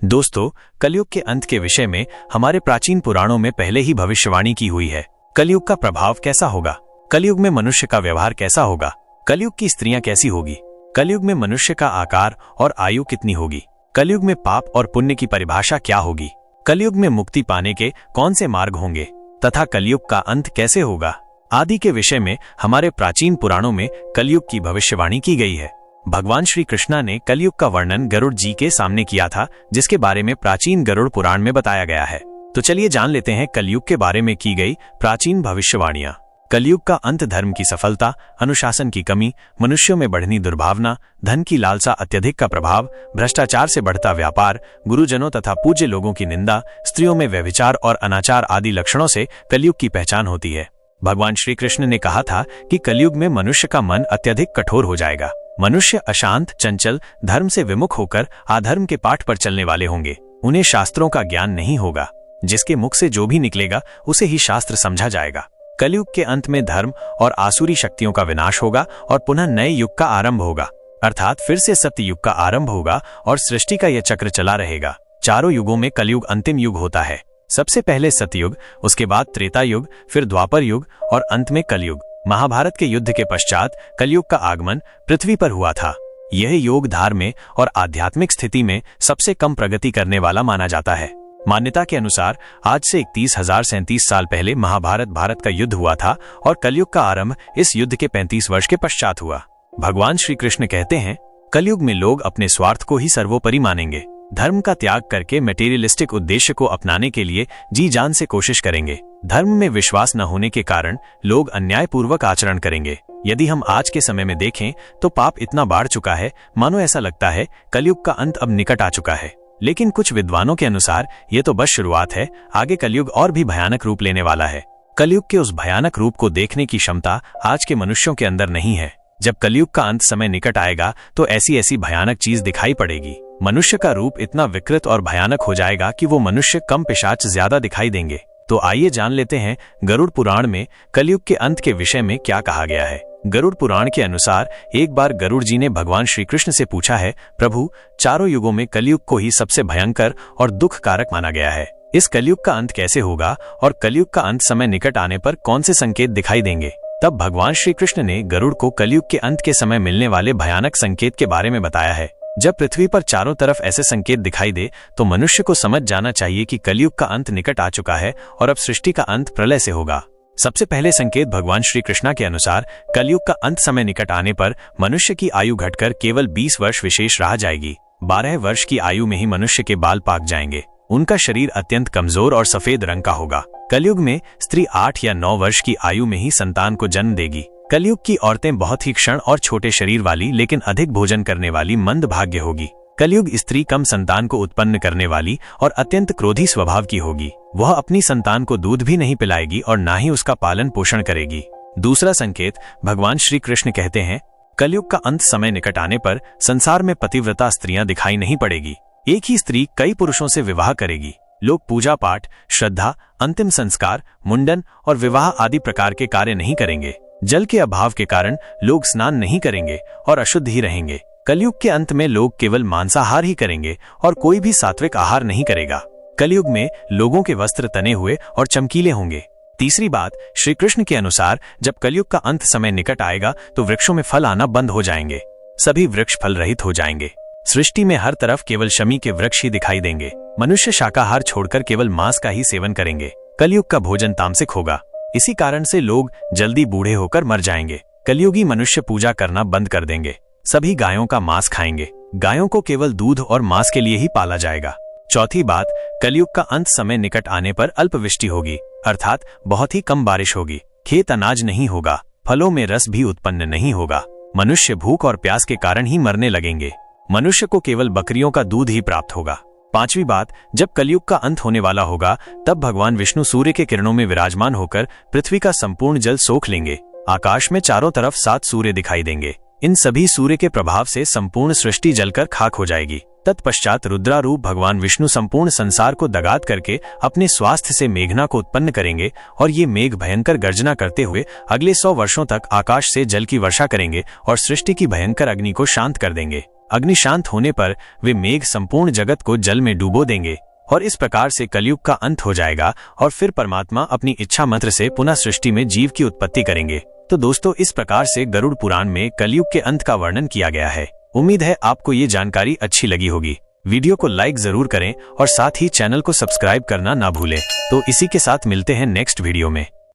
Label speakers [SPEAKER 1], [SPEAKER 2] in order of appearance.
[SPEAKER 1] दोस्तों, कलयुग के अंत के विषय में हमारे प्राचीन पुराणों में पहले ही भविष्यवाणी की हुई है। कलयुग का प्रभाव कैसा होगा? कलयुग में मनुष्य का व्यवहार कैसा होगा? कलयुग की स्त्रियां कैसी होगी? कलयुग में मनुष्य का आकार और आयु कितनी होगी? कलयुग में पाप और पुण्य की परिभाषा क्या होगी? कलयुग में मुक्ति पाने के कौन से मार्ग होंगे तथा कलयुग का अंत कैसे होगा आदि के विषय में हमारे प्राचीन पुराणों में कलयुग की भविष्यवाणी की गई है। भगवान श्री कृष्णा ने कलयुग का वर्णन गरुड़ जी के सामने किया था, जिसके बारे में प्राचीन गरुड़ पुराण में बताया गया है। तो चलिए जान लेते हैं कलयुग के बारे में की गई प्राचीन भविष्यवाणियां। कलयुग का अंत धर्म की सफलता, अनुशासन की कमी, मनुष्यों में बढ़नी दुर्भावना, धन की लालसा अत्यधिक का प्रभाव, भ्रष्टाचार से बढ़ता व्यापार, गुरुजनों तथा पूज्य लोगों की निंदा, स्त्रियों में व्यभिचार और अनाचार आदि लक्षणों से कलयुग की पहचान होती है। भगवान श्री कृष्ण ने कहा था कि कलयुग में मनुष्य का मन अत्यधिक कठोर हो जाएगा। मनुष्य अशांत, चंचल, धर्म से विमुख होकर अधर्म के पाठ पर चलने वाले होंगे। उन्हें शास्त्रों का ज्ञान नहीं होगा। जिसके मुख से जो भी निकलेगा उसे ही शास्त्र समझा जाएगा। कलयुग के अंत में धर्म और आसुरी शक्तियों का विनाश होगा और पुनः नए युग का आरंभ होगा, अर्थात फिर से सत्य युग का आरंभ होगा और सृष्टि का यह चक्र चला रहेगा। चारों युगों में कलयुग अंतिम युग होता है। सबसे पहले सतयुग, उसके बाद त्रेता युग, फिर द्वापर युग और अंत में कलयुग। महाभारत के युद्ध के पश्चात कलयुग का आगमन पृथ्वी पर हुआ था। यह योग धार्मिक और आध्यात्मिक स्थिति में सबसे कम प्रगति करने वाला माना जाता है। मान्यता के अनुसार आज से 31,037 साल पहले भारत का युद्ध हुआ था और कलयुग का आरंभ इस युद्ध के 35 वर्ष के पश्चात हुआ। भगवान श्री कृष्ण कहते हैं, कलयुग में लोग अपने स्वार्थ को ही सर्वोपरि मानेंगे। धर्म का त्याग करके मटेरियलिस्टिक उद्देश्य को अपनाने के लिए जी जान से कोशिश करेंगे। धर्म में विश्वास न होने के कारण लोग अन्यायपूर्वक आचरण करेंगे। यदि हम आज के समय में देखें तो पाप इतना बढ़ चुका है, मानो ऐसा लगता है कलयुग का अंत अब निकट आ चुका है। लेकिन कुछ विद्वानों के अनुसार ये तो बस शुरुआत है, आगे कलयुग और भी भयानक रूप लेने वाला है। कलयुग के उस भयानक रूप को देखने की क्षमता आज के मनुष्यों के अंदर नहीं है। जब कलयुग का अंत समय निकट आएगा तो ऐसी भयानक चीज दिखाई पड़ेगी। मनुष्य का रूप इतना विकृत और भयानक हो जाएगा कि वो मनुष्य कम पिशाच ज्यादा दिखाई देंगे। तो आइए जान लेते हैं गरुड़ पुराण में कलयुग के अंत के विषय में क्या कहा गया है। गरुड़ पुराण के अनुसार एक बार गरुड़ जी ने भगवान श्री कृष्ण से पूछा है, प्रभु, चारों युगों में कलयुग को ही सबसे भयंकर और दुख कारक माना गया है। इस कलयुग का अंत कैसे होगा और कलयुग का अंत समय निकट आने पर कौन से संकेत दिखाई देंगे? तब भगवान श्री कृष्ण ने गरुड़ को कलयुग के अंत के समय मिलने वाले भयानक संकेत के बारे में बताया है। जब पृथ्वी पर चारों तरफ ऐसे संकेत दिखाई दे तो मनुष्य को समझ जाना चाहिए कि कलयुग का अंत निकट आ चुका है और अब सृष्टि का अंत प्रलय से होगा। सबसे पहले संकेत भगवान श्री कृष्णा के अनुसार कलयुग का अंत समय निकट आने पर मनुष्य की आयु घटकर केवल 20 वर्ष विशेष रह जाएगी। 12 वर्ष की आयु में ही मनुष्य के बाल पाक जाएंगे। उनका शरीर अत्यंत कमजोर और सफेद रंग का होगा। कलयुग में स्त्री 8 या 9 वर्ष की आयु में ही संतान को जन्म देगी। कलयुग की औरतें बहुत ही क्षण और छोटे शरीर वाली लेकिन अधिक भोजन करने वाली मंद भाग्य होगी। कलयुग स्त्री कम संतान को उत्पन्न करने वाली और अत्यंत क्रोधी स्वभाव की होगी। वह अपनी संतान को दूध भी नहीं पिलाएगी और ना ही उसका पालन पोषण करेगी। दूसरा संकेत भगवान श्री कृष्ण कहते हैं, कलयुग का अंत समय निकट आने पर संसार में पतिव्रता स्त्रियां दिखाई नहीं पड़ेगी। एक ही स्त्री कई पुरुषों से विवाह करेगी। लोग पूजा पाठ, श्रद्धा, अंतिम संस्कार, मुंडन और विवाह आदि प्रकार के कार्य नहीं करेंगे। जल के अभाव के कारण लोग स्नान नहीं करेंगे और अशुद्ध ही रहेंगे। कलयुग के अंत में लोग केवल मांसाहार ही करेंगे और कोई भी सात्विक आहार नहीं करेगा। कलयुग में लोगों के वस्त्र तने हुए और चमकीले होंगे। तीसरी बात, श्री कृष्ण के अनुसार जब कलयुग का अंत समय निकट आएगा तो वृक्षों में फल आना बंद हो जाएंगे। सभी वृक्ष फल रहित हो जाएंगे। सृष्टि में हर तरफ केवल शमी के वृक्ष ही दिखाई देंगे। मनुष्य शाकाहार छोड़कर केवल मांस का ही सेवन करेंगे। कलयुग का भोजन तामसिक होगा। इसी कारण से लोग जल्दी बूढ़े होकर मर जाएंगे। कलयुगी मनुष्य पूजा करना बंद कर देंगे। सभी गायों का मांस खाएंगे। गायों को केवल दूध और मांस के लिए ही पाला जाएगा। चौथी बात, कलयुग का अंत समय निकट आने पर अल्पवृष्टि होगी, अर्थात बहुत ही कम बारिश होगी। खेत अनाज नहीं होगा। फलों में रस भी उत्पन्न नहीं होगा। मनुष्य भूख और प्यास के कारण ही मरने लगेंगे। मनुष्य को केवल बकरियों का दूध ही प्राप्त होगा। पांचवी बात, जब कलयुग का अंत होने वाला होगा तब भगवान विष्णु सूर्य के किरणों में विराजमान होकर पृथ्वी का संपूर्ण जल सोख लेंगे। आकाश में चारों तरफ 7 सूर्य दिखाई देंगे। इन सभी सूर्य के प्रभाव से संपूर्ण सृष्टि जलकर खाक हो जाएगी। तत्पश्चात रुद्रारूप भगवान विष्णु संपूर्ण संसार को दगात करके अपने स्वास्थ्य से मेघना को उत्पन्न करेंगे और ये मेघ भयंकर गर्जना करते हुए अगले 100 वर्षों तक आकाश से जल की वर्षा करेंगे और सृष्टि की भयंकर अग्नि को शांत कर देंगे। अग्नि शांत होने पर वे मेघ संपूर्ण जगत को जल में डुबो देंगे और इस प्रकार से कलयुग का अंत हो जाएगा और फिर परमात्मा अपनी इच्छा मंत्र से पुनः सृष्टि में जीव की उत्पत्ति करेंगे। तो दोस्तों, इस प्रकार से गरुड़ पुराण में कलयुग के अंत का वर्णन किया गया है। उम्मीद है आपको ये जानकारी अच्छी लगी होगी। वीडियो को लाइक जरूर करें और साथ ही चैनल को सब्सक्राइब करना ना भूलें। तो इसी के साथ मिलते हैं नेक्स्ट वीडियो में।